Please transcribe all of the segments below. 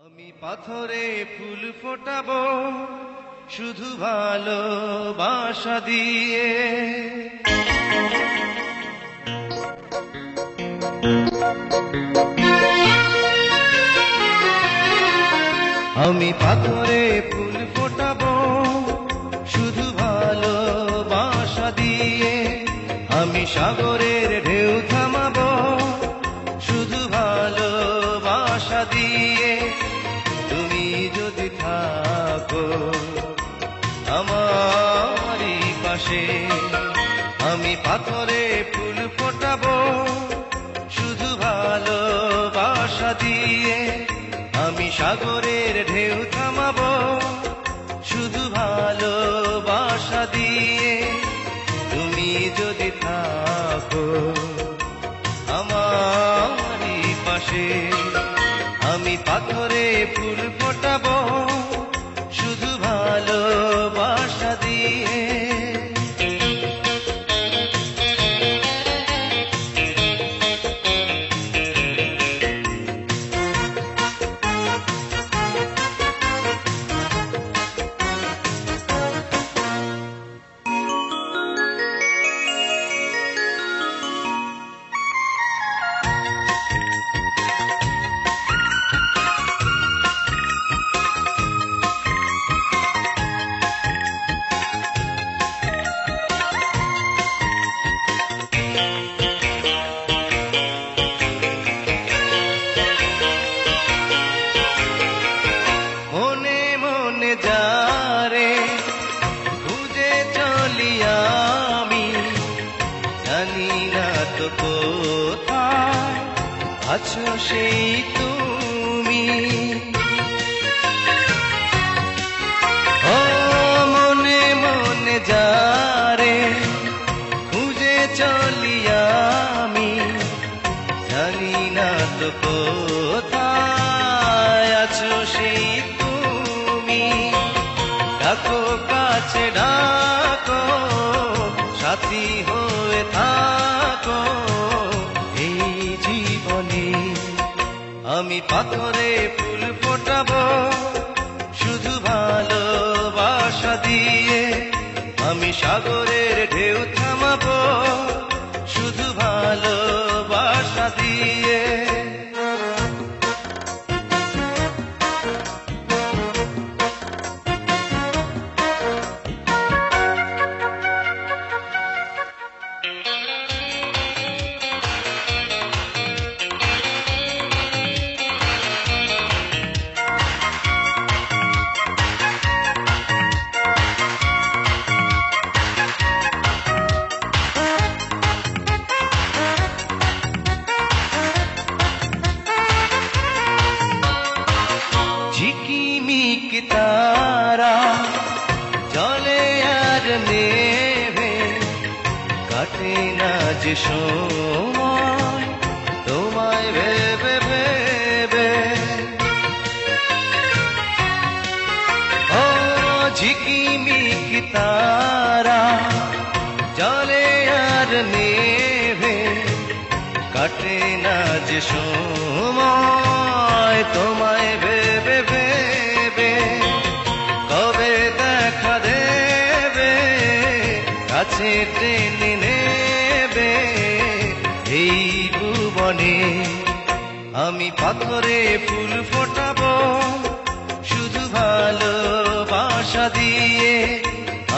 আমি পাথরে ফুল ফোটাবো শুধু ভালোবাসা দিয়ে। আমি পাথরে ফুল ফোটাবো শুধু ভালোবাসা দিয়ে। আমি সাগরের ঢেউ থামাবো শুধু ভালোবাসা দিয়ে। তুমি যদি থাকো আমারই পাশে, আমি পাথরে ফুল ফোটাবো শুধু ভালোবাসা দিয়ে। আমি সাগরের ঢেউ থামাবো শুধু ভালোবাসা দিয়ে। তুমি যদি থাকো আমারই পাশে, আমি পাথরে ফুল ফোটাবো শুধু ভালোবাসা দিয়ে। যারে খুঁজে চলি আমি, জানি না তো কোথায় আছো সেই তুমি। ও মনে মনে যারে খুঁজে চলি আমি, জানি না তো কোথায় আছো সেই তুমি। ডাকো কাছে ডাকো, সাথী হয়ে থাকো এই জীবনে। আমি পাথরে ফুল ফোটাবো শুধু ভালোবাসা দিয়ে। আমি সাগরের ঢেউ থামাবো শুধু ভালোবাসা দিয়ে। ঝিকিমিক তারা জলে আর নেভে, কাটে না যে সময় তোমায় ভেবে ভেবে। ও ঝিকিমিক তারা জলে আর নেভে, কাটে না যে সময় তোমায় ভেবে ভেবে। কবে দেখা দেবে কাছে টেনে নেবে এই ভুবনে। আমি পাথরে ফুল ফোটাবো শুধু ভালোবাসা দিয়ে।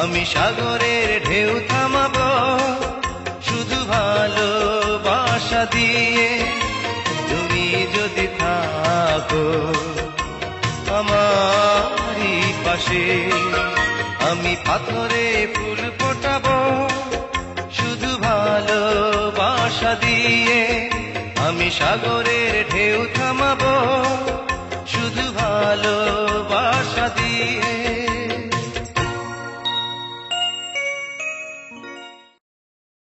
আমি সাগরের ঢেউ থামাবো শুধু ভালোবাসা দিয়ে। তুমি যদি থাকো আমারই পাশে, আমি পাথরে ফুল ফোটাবো শুধু ভালোবাসা দিয়ে। আমি সাগরের